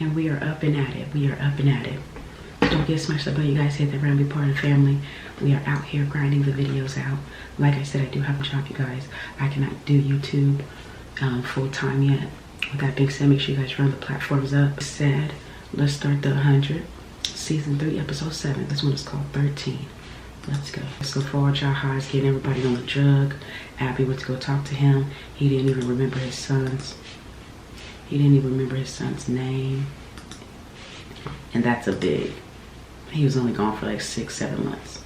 And we are up and at it. We are up and at it. Don't get smashed up on you guys. Hit that round, be part of the family. We are out here grinding the videos out. Like I said, I do have a job, you guys. I cannot do YouTube full time yet. With that being said, make sure you guys run the platforms up. Said, let's start the 100. Season 3, episode 7. This one is called 13. Let's go. So for all Jaha's getting everybody on the drug, Abby went to go talk to him. He didn't even remember his son's. He didn't even remember his son's name. And that's a big. He was only gone for like 6-7 months.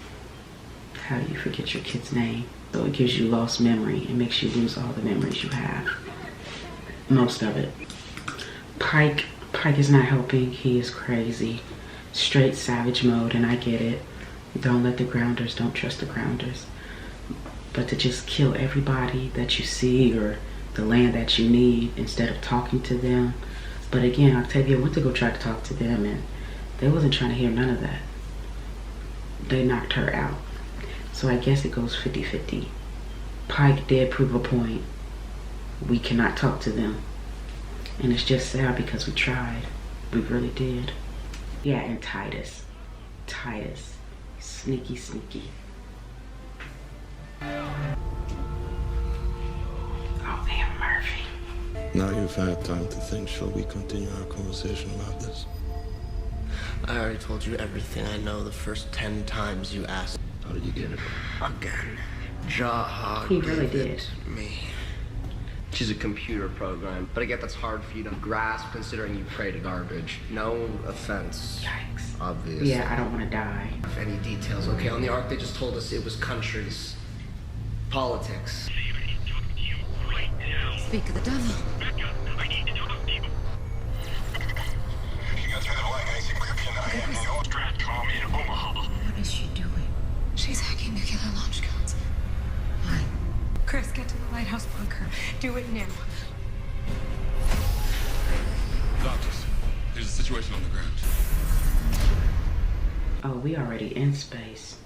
How do you forget your kid's name? So it gives you lost memory. It makes you lose all the memories you have. Most of it. Pike is not helping. He is crazy. Straight savage mode, and I get it. Don't let the grounders, don't trust the grounders. But to just kill everybody that you see or the land that you need instead of talking to them. But again, Octavia went to go try to talk to them and they wasn't trying to hear none of that. They knocked her out. So I guess it goes 50-50. Pike did prove a point. We cannot talk to them. And it's just sad because we tried. We really did. Yeah, and Titus. Sneaky. Oh man, Murphy. Now you've had time to think, shall we continue our conversation about this? I already told you everything I know the first 10 times you asked. How did you get it? Again. Jaha He really gave did. it me. She's a computer program, but I get that's hard for you to grasp considering you pray to garbage. No offense. Yikes. Obviously. Yeah, I don't want to die. Any details, okay? On the arc, they just told us it was countries. Politics. Speak of the devil. What is she doing? She's hacking nuclear launch codes. Why? Chris, get to the lighthouse bunker. Do it now. Doctors, there's a situation on the ground. Oh, we already in space.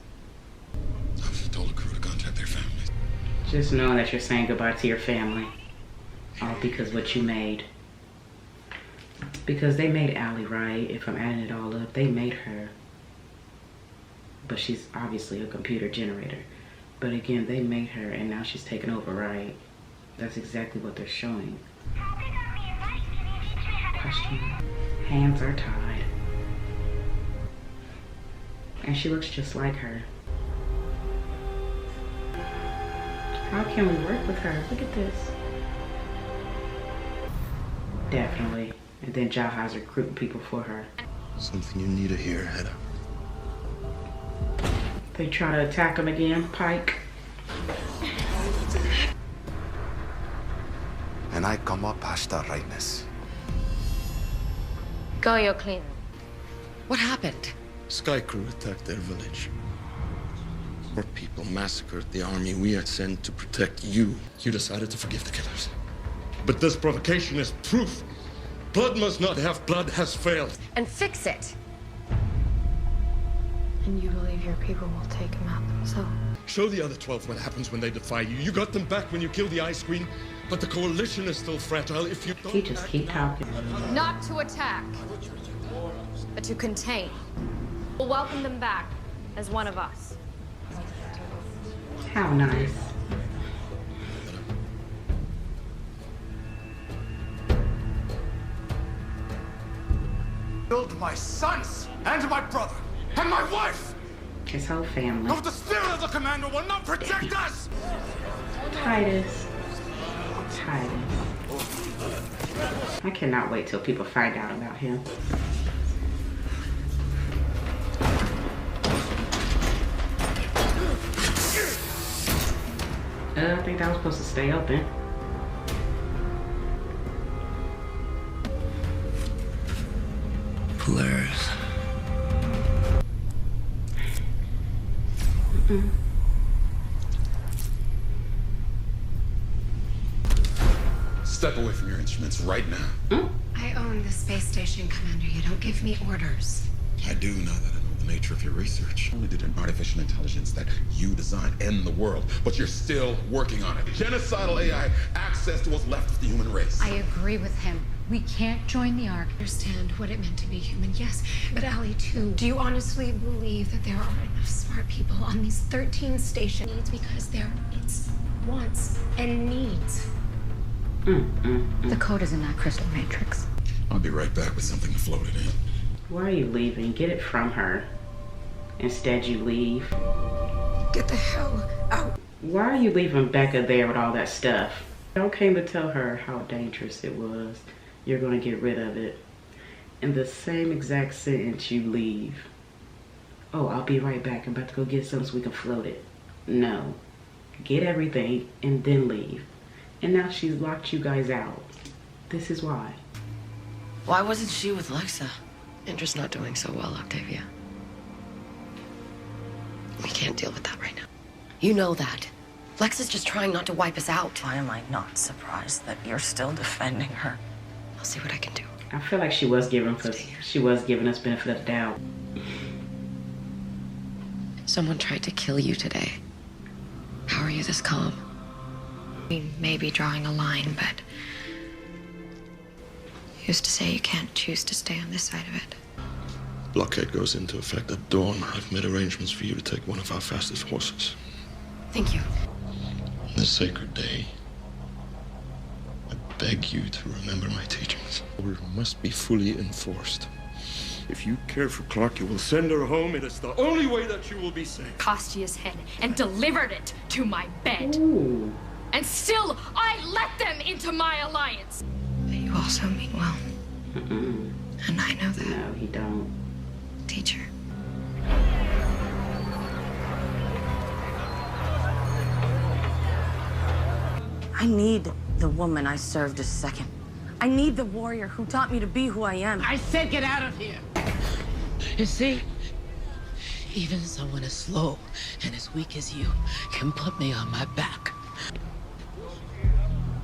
I've just told the crew to contact their families. Just knowing that you're saying goodbye to your family. All because what you made. Because they made Allie, right? If I'm adding it all up, they made her. But she's obviously a computer generator. But again, they made her and now she's taken over, right? That's exactly what they're showing. Question. Hands are tied. And she looks just like her. How can we work with her? Look at this. Definitely. And then Jaha's recruiting people for her. Something you need to hear, Hedda. They try to attack him again, Pike. And I come up past the rightness. Go, you're clean. What happened? Sky Crew attacked their village. Our people massacred the army we had sent to protect you. You decided to forgive the killers. But this provocation is proof. Blood must not have blood has failed. And fix it. And you believe your people will take him out themselves? Show the other 12 what happens when they defy you. You got them back when you killed the Ice Queen, but the coalition is still fragile if you don't... He just keep talking. Not to attack, but to contain. We'll welcome them back as one of us. How nice. Killed my sons and my brother and my wife. His whole family. No, the spirit of the commander will not protect us. Titus. I cannot wait till people find out about him. I think that was supposed to stay open. Polaris. Step away from your instruments right now. I own the space station, Commander. You don't give me orders. I do now that I know the nature of your research. Only did an artificial intelligence that you designed end the world, but you're still working on it. Genocidal AI, access to what's left of the human race. I agree with him. We can't join the Ark. Understand what it meant to be human, yes, but Allie too. Do you honestly believe that there are enough smart people on these 13 stations because it's wants and needs? The code is in that crystal matrix. I'll be right back with something to float it in. Why are you leaving? Get it from her. Instead, you leave. Get the hell out. Why are you leaving Becca there with all that stuff? Y'all came to tell her how dangerous it was. You're going to get rid of it. In the same exact sentence, you leave. Oh, I'll be right back. I'm about to go get something so we can float it. No. Get everything and then leave. And now she's locked you guys out. This is why. Why wasn't she with Lexa? Indra's not doing so well, Octavia. We can't deal with that right now. You know that. Lex is just trying not to wipe us out. Why am I not surprised that you're still defending her? I'll see what I can do. I feel like she was giving us benefit of the doubt. Someone tried to kill you today. How are you this calm? We may be drawing a line, but who's to say you can't choose to stay on this side of it? Blockade goes into effect at dawn. I've made arrangements for you to take one of our fastest horses. Thank you. On this sacred day, I beg you to remember my teachings. Order must be fully enforced. If you care for Clark, you will send her home. It is the only way that you will be safe. Costia's head and delivered it to my bed. Ooh. And still, I let them into my alliance. But you also mean well. And I know that. No, he don't. Teacher. I need the woman I served as second. I need the warrior who taught me to be who I am. I said get out of here. You see, even someone as slow and as weak as you can put me on my back.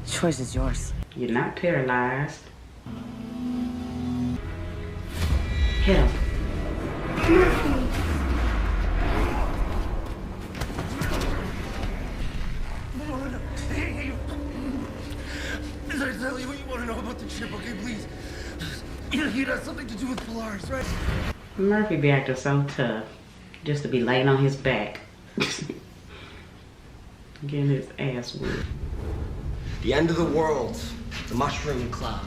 The choice is yours. You're not paralyzed. Hit him. Hey. Did I tell you what you want to know about the chip, okay, please? It has something to do with Polaris, right? Murphy be acting so tough just to be laying on his back. Getting his ass whipped. The end of the world. The mushroom cloud.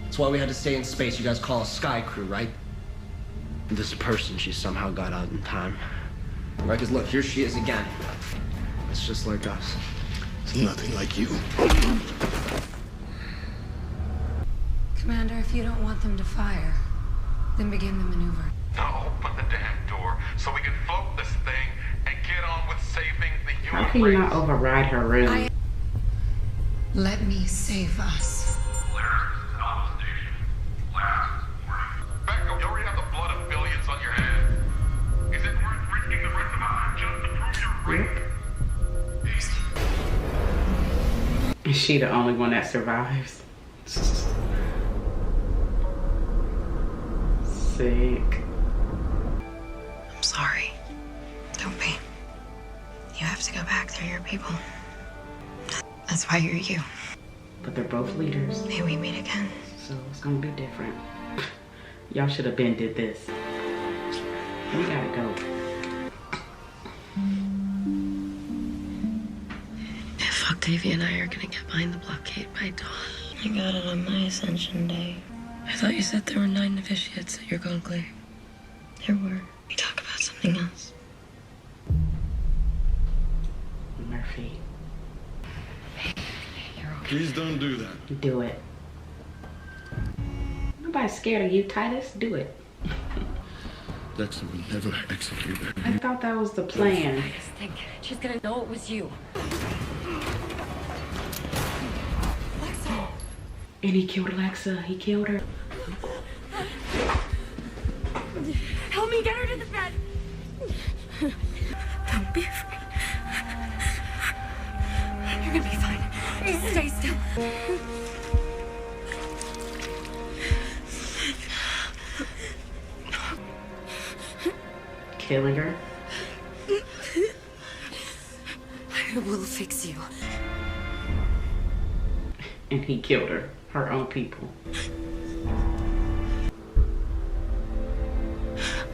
That's why we had to stay in space. You guys call us Sky Crew, right? This person, she somehow got out in time. Right, because look, here she is again. It's just like us. It's nothing like you. Commander, if you don't want them to fire, then begin the maneuver. Now open the damn door so we can float this thing and get on with saving the human How can you not override her room? Let me save us. Becca, you already have the blood of billions on your hands. Is it worth risking the rest of us just to prove you're right? Is she the only one that survives? Sick. I'm sorry. Don't be. You have to go back. They're your people. That's why you're you. But they're both leaders, May we meet again. so it's gonna be different. Y'all should have been did this. We gotta go. If Octavia and I are gonna get behind the blockade by dawn. I got it on my ascension day. I thought you said there were 9 novitiates at your conclave. There were. We talk about something else. Murphy, Please don't do that. do it. Nobody's scared of you, Titus. Do it. Lexa will never execute her. I thought that was the plan. I just think she's gonna know it was you. And he killed Alexa. He killed her. Help me get her to the bed. Don't be afraid. You're gonna be fine. Stay still. Killing her. I will fix you. And he killed her. her own people.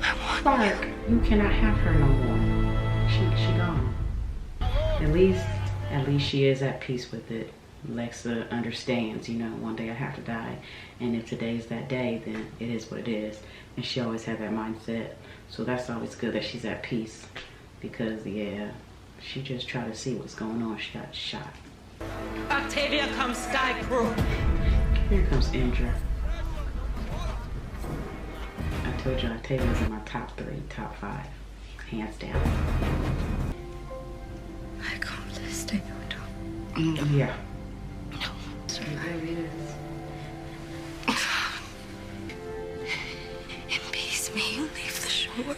Clark, you cannot have her no more. She gone. At least she is at peace with it. Lexa understands, you know, one day I have to die, and if today's that day, then it is what it is. And she always had that mindset, so that's always good that she's at peace, because yeah, she just tried to see what's going on. She got shot. Octavia comes, Sky Crew. Here comes Indra. I told you Octavia's in my top 3, top 5, hands down. I can't stay with her. Yeah. No, it's It really is. In peace, may you leave the shore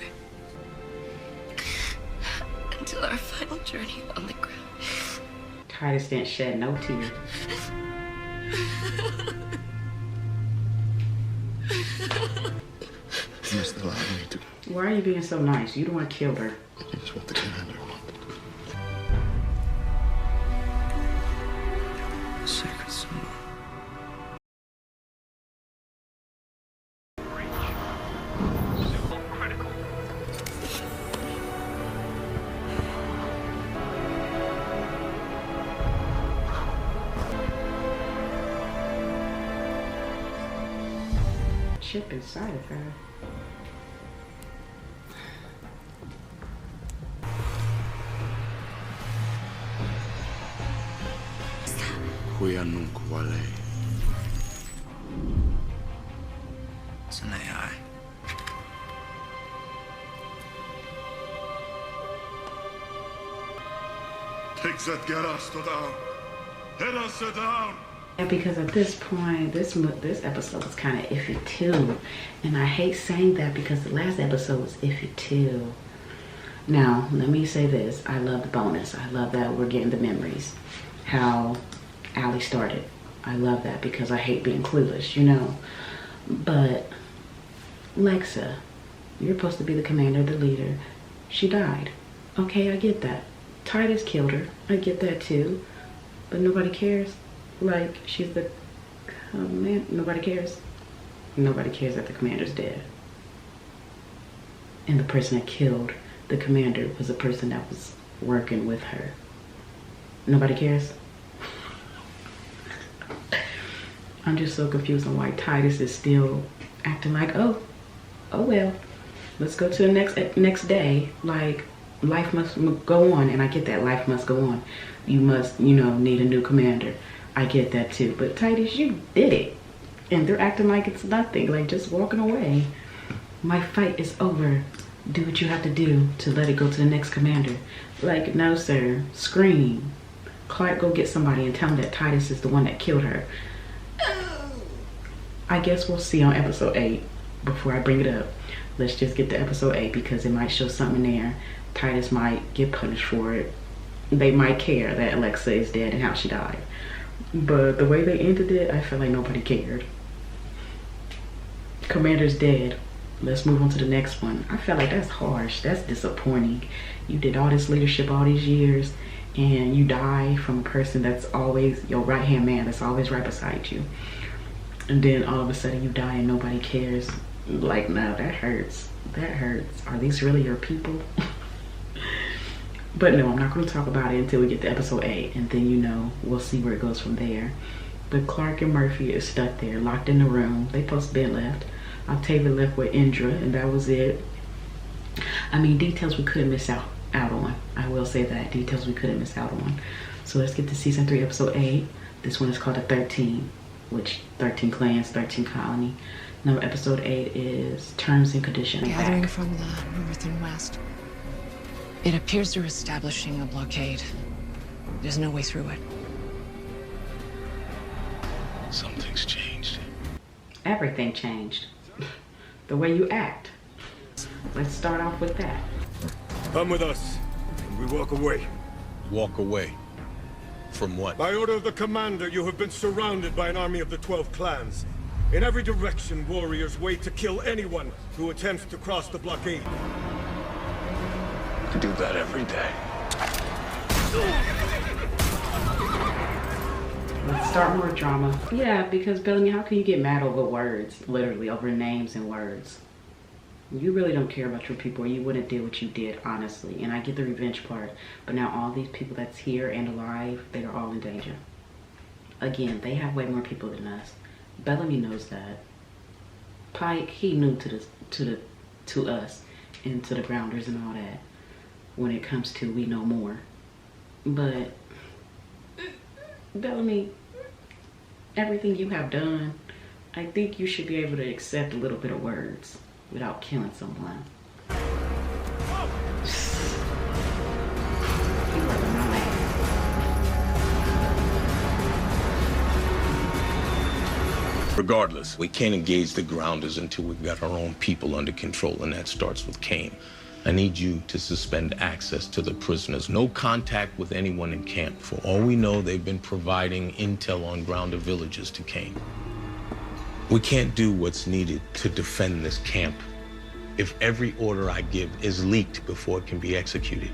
until our final journey on the ground. Titus didn't shed no tears. You must allow me to. Why are you being so nice? You don't want to kill her. It's what the commander wanted. Sacred symbol. Chip inside of her. Qui annunco a lei. It's an AI. Take that Gerasto down. Gerasto down. Yeah, because at this point, this episode was kind of iffy too. And I hate saying that because the last episode was iffy too. Now, let me say this. I love the bonus. I love that we're getting the memories. How Allie started. I love that because I hate being clueless, you know. But Lexa, you're supposed to be the commander, the leader. She died. Okay, I get that. Titus killed her. I get that too. But nobody cares. Like, she's the man. Nobody cares. Nobody cares that the commander's dead. And the person that killed the commander was the person that was working with her. Nobody cares. I'm just so confused on why Titus is still acting like, oh well, let's go to the next day. Like, life must go on, and I get that life must go on. You must, you know, need a new commander. I get that too. But Titus, you did it, and they're acting like it's nothing, like just walking away. My fight is over. Do what you have to do to let it go to the next commander. Like, no sir, scream. Clark, go get somebody and tell him that Titus is the one that killed her. I guess we'll see on episode 8 before I bring it up. Let's just get to episode 8 because it might show something there. Titus might get punished for it. They might care that Alexa is dead and how she died. But the way they ended it, I feel like nobody cared. Commander's dead. Let's move on to the next one. I feel like that's harsh. That's disappointing. You did all this leadership all these years and you die from a person that's always your right-hand man, that's always right beside you. And then all of a sudden you die and nobody cares. Like, no, that hurts. That hurts. Are these really your people? But no, I'm not going to talk about it until we get to episode 8. And then, you know, we'll see where it goes from there. But Clark and Murphy is stuck there, locked in the room. They supposed to be left. Octavia left with Indra, and that was it. I mean, details we couldn't miss out on. I will say that. Details we couldn't miss out on. So let's get to season 3, episode 8. This one is called The 13, which 13 clans, 13 colony. Now, episode 8 is Terms and Conditions. Gathering from the north and west. It appears they're establishing a blockade. There's no way through it. Something's changed. Everything changed. The way you act. Let's start off with that. Come with us, and we walk away. Walk away. From what? By order of the commander, you have been surrounded by an army of the 12 clans. In every direction, warriors wait to kill anyone who attempts to cross the blockade. You do that every day. Let's start more drama. Yeah, because Bellamy, how can you get mad over words? Literally, over names and words. You really don't care about your people, or you wouldn't do what you did, honestly. And I get the revenge part, but now all these people that's here and alive, they are all in danger. Again, they have way more people than us. Bellamy knows that. Pike, he knew to us and to the grounders and all that. When it comes to we know more. But Bellamy, everything you have done, I think you should be able to accept a little bit of words without killing someone. Regardless, we can't engage the grounders until we've got our own people under control, and that starts with Kane. I need you to suspend access to the prisoners. No contact with anyone in camp. For all we know, they've been providing intel on grounder villages to Kane. We can't do what's needed to defend this camp if every order I give is leaked before it can be executed.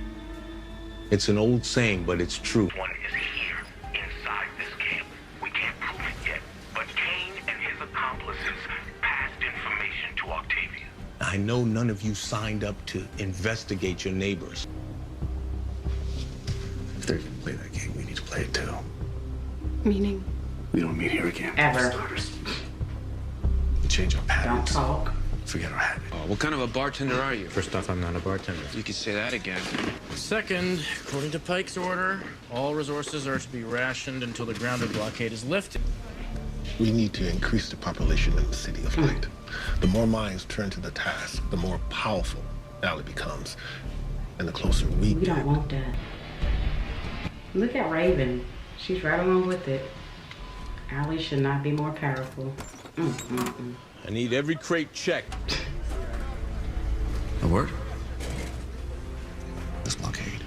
It's an old saying, but it's true. One is here, inside this camp. We can't prove it yet, but Kane and his accomplices passed information to Octavia. I know none of you signed up to investigate your neighbors. If they're gonna play that game, we need to play it too. Meaning? We don't meet here again. Ever. We change our patterns. Don't talk. Forget our habit. What kind of a bartender are you? First off, I'm not a bartender. You could say that again. Second, according to Pike's order, all resources are to be rationed until the grounded blockade is lifted. We need to increase the population in the City of Light. The more minds turn to the task, the more powerful Valley becomes. And the closer we don't want that. Look at Raven. She's right along with it. Allie should not be more powerful. I need every crate checked. A word? This blockade.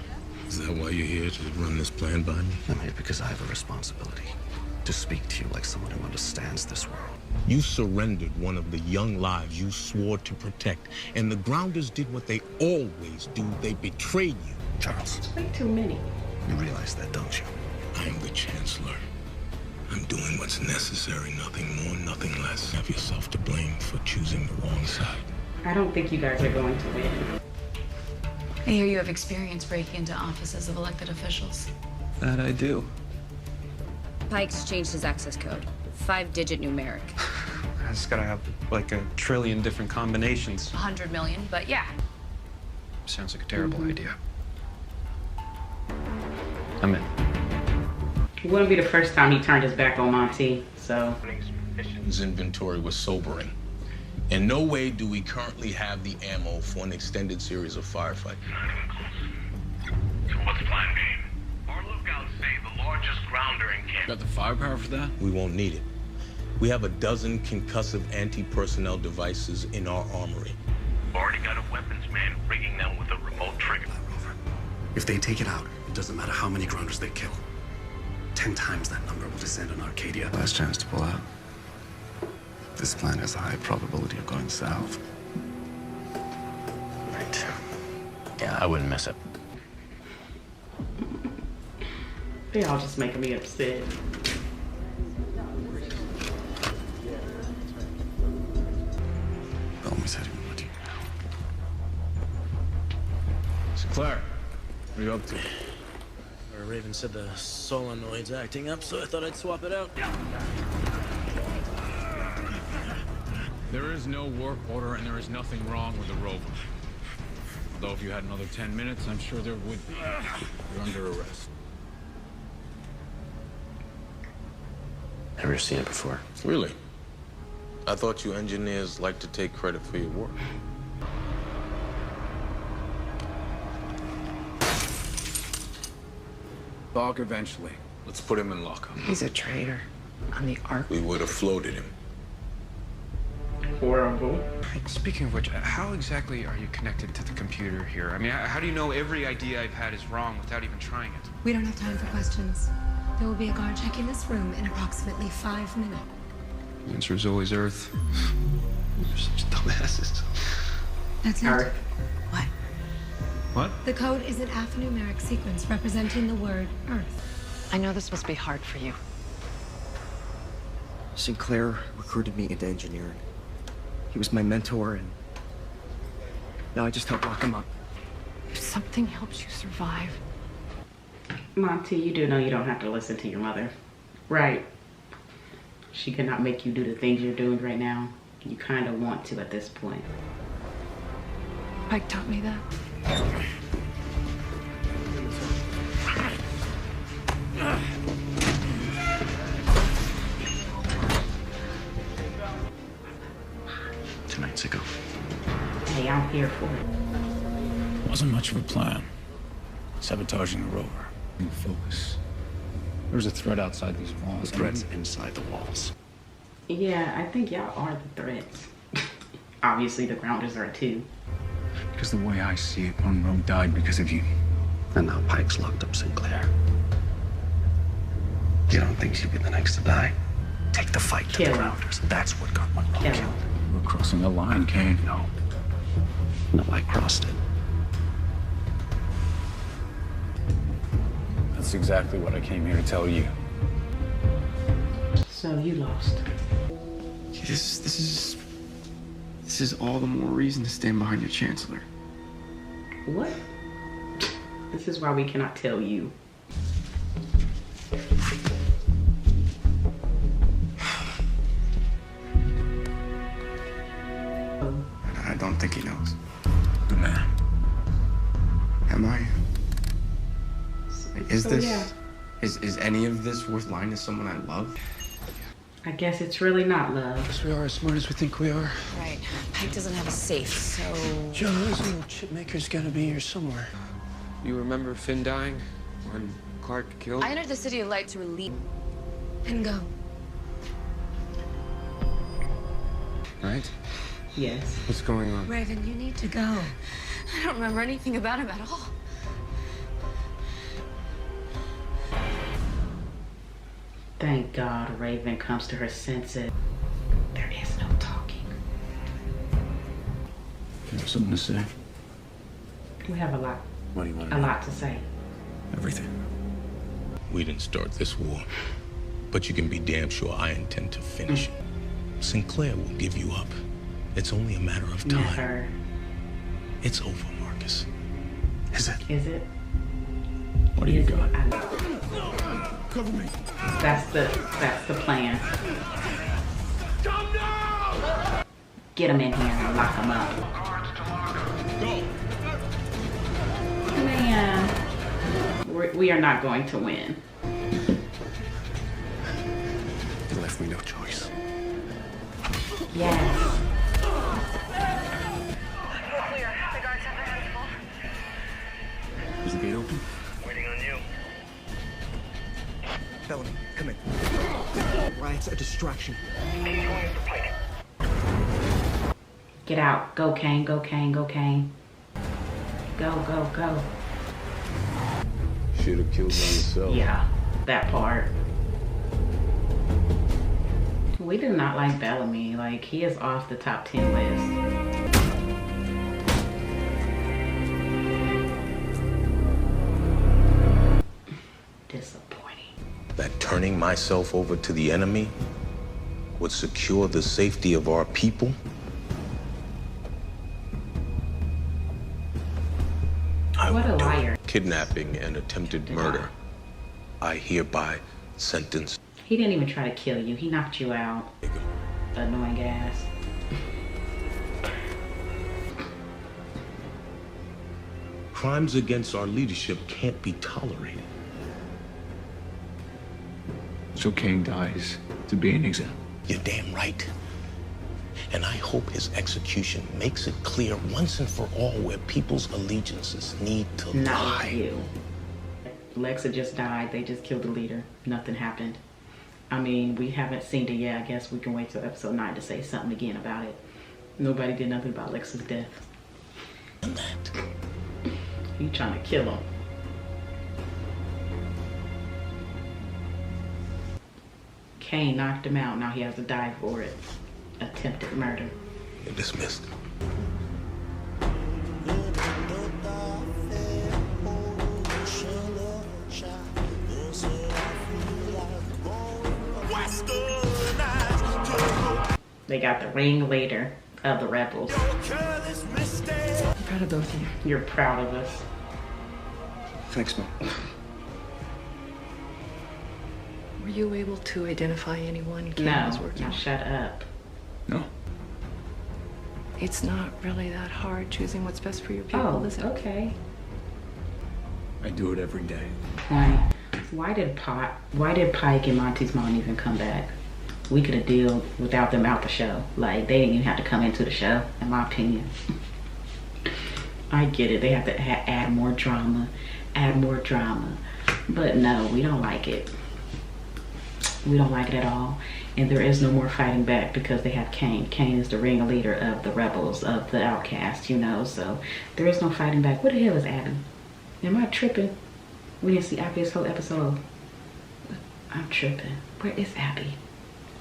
Is that why you're here, to run this plan by me? I'm here because I have a responsibility to speak to you like someone who understands this world. You surrendered one of the young lives you swore to protect, and the grounders did what they always do. They betrayed you. Charles. Way too many. You realize that, don't you? I am the Chancellor. I'm doing what's necessary, nothing more, nothing less. Have yourself to blame for choosing the wrong side. I don't think you guys are going to win. I hear you have experience breaking into offices of elected officials. That I do. Pike's changed his access code. 5-digit numeric. It's gotta have like 1 trillion different combinations. 100 million, but yeah. Sounds like a terrible idea. I'm in. It wouldn't be the first time he turned his back on Monty, so. His inventory was sobering. In no way do we currently have the ammo for an extended series of firefights. Not even close. So what's plan B? Our lookouts say the largest grounder in camp. Got the firepower for that? We won't need it. We have a dozen concussive anti-personnel devices in our armory. Already got a weapons man rigging them with a remote trigger. If they take it out, it doesn't matter how many grounders they kill. 10 times that number will descend on Arcadia. Last chance to pull out. This plan has a high probability of going south. Right. Yeah, I wouldn't miss it. They all just making me upset. Bellamy's heading with you. So, Claire, what are you up to? Raven said the solenoid's acting up, so I thought I'd swap it out. There is no work order, and there is nothing wrong with the rover. Although if you had another 10 minutes, I'm sure there would be. You're under arrest. Never seen it before. Really? I thought you engineers like to take credit for your work. Bog eventually. Let's put him in lockup. He's a traitor on the Ark. We would have floated him. Horrible. Speaking of which, how exactly are you connected to the computer here? I mean, how do you know every idea I've had is wrong without even trying it? We don't have time for questions. There will be a guard checking this room in approximately 5 minutes. The answer is always Earth. You're such dumbasses. That's it. Earth. What? What? The code is an alphanumeric sequence representing the word Earth. I know this must be hard for you. Sinclair recruited me into engineering. He was my mentor, and now I just help lock him up. If something helps you survive. Monty, you do know you don't have to listen to your mother, right? She cannot make you do the things you're doing right now. You kind of want to at this point. Pike taught me that. Tonight's ago. Hey, I'm here for it. Wasn't much of a plan. Sabotaging the rover. Focus. There was a threat outside these walls. The threat's inside the walls. Yeah, I think y'all are the threats. Obviously, the grounders are too. Because the way I see it, Monroe died because of you. And now Pike's locked up Sinclair. You don't think she'd be the next to die? Take the fight to the grounders. That's what got Monroe killed. You were crossing a line, Kane. No, I crossed it. That's exactly what I came here to tell you. So you lost. This is all the more reason to stand behind your chancellor. What? This is why we cannot tell you. I don't think he knows. Good man. Am I? Is So, this... yeah. Is any of this worth lying to someone I love? I guess it's really not love. Guess we are as smart as we think we are. Right. Pike doesn't have a safe, so... Joe, this little chip maker's gotta be here somewhere. You remember Finn dying when Clark killed? I entered the City of Light to relieve and go. Right? Yes. What's going on? Raven, you need to go. I don't remember anything about him at all. Thank God Raven comes to her senses. There is no talking. You have something to say? We have a lot. What do you want to A know? lot to say. Everything. We didn't start this war, but you can be damn sure I intend to finish it. Sinclair will give you up. It's only a matter of time. Never. It's over, Marcus. Is it? Is it? What do you got? Cover me. That's the plan. Get him in here and lock him up. Man, we are not going to win. You left me no choice. Yes. Is the gate open? Waiting on you. Bellamy, come in. Riot's a distraction. Get out. Go, Kane. Go, Kane. Go, Kane. Go, go, go. Should have killed myself. Yeah, that part. We do not like Bellamy. Like, he is off the top 10 list. Disappointing. That turning myself over to the enemy would secure the safety of our people? What a liar. Kidnapping and attempted murder. I hereby sentence. He didn't even try to kill you. He knocked you out. Annoying ass. Crimes against our leadership can't be tolerated. So Kane dies to be an example. You're damn right. And I hope his execution makes it clear once and for all where people's allegiances need to Not lie. you. Lexa just died. They just killed the leader. Nothing happened. I mean, we haven't seen it yet. I guess we can wait till episode 9 to say something again about it. Nobody did nothing about Lexa's death. And that. You trying to kill him. Kane knocked him out. Now he has to die for it. Attempted murder. You're dismissed. Western They got the ringleader of the rebels. I'm proud of both of you. You're proud of us. Thanks, Mom. Were you able to identify anyone Kane No, was working now with? shut up. No. It's not really that hard choosing what's best for your people, Oh, is it? okay. I do it every day. Why did Pike and Monty's mom even come back? We could have dealt without them out the show. Like, they didn't even have to come into the show, in my opinion. I get it. They have to add more drama, But no, we don't like it. We don't like it at all. And there is no more fighting back because they have Kane. Kane is the ringleader of the rebels, of the outcasts, you know. So there is no fighting back. Where the hell is Abby? Am I tripping? We didn't see Abby this whole episode. I'm tripping. Where is Abby?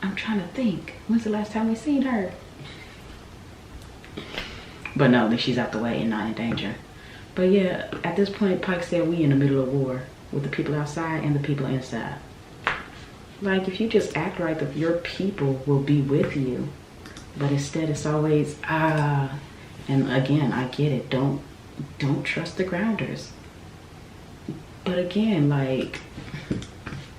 I'm trying to think. When's the last time we seen her? But no, that she's out the way and not in danger. But yeah, at this point, Pike said we in the middle of war with the people outside and the people inside. Like, if you just act right, that your people will be with you. But instead, it's always, and again, I get it. Don't trust the grounders. But again, like,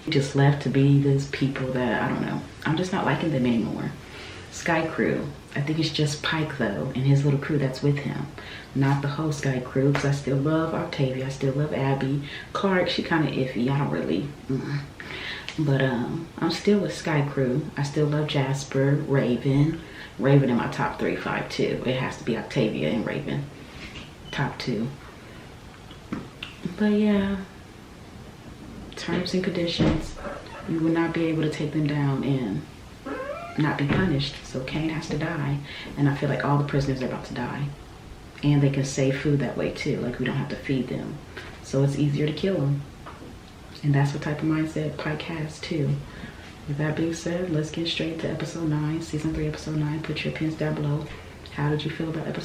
just left to be these people that, I don't know. I'm just not liking them anymore. Sky Crew. I think it's just Pike, though, and his little crew that's with him. Not the whole Sky Crew, because I still love Octavia. I still love Abby. Clark, she kind of iffy. I don't really... But I'm still with Sky Crew. I still love Jasper, Raven. Raven in my top 3, 5, 2. It has to be Octavia and Raven. Top 2. But yeah, terms and conditions. You will not be able to take them down and not be punished. So Kane has to die. And I feel like all the prisoners are about to die. And they can save food that way too. Like, we don't have to feed them. So it's easier to kill them. And that's what type of mindset Pike has too. With that being said, let's get straight to episode 9, season 3, episode 9. Put your opinions down below. How did you feel about episode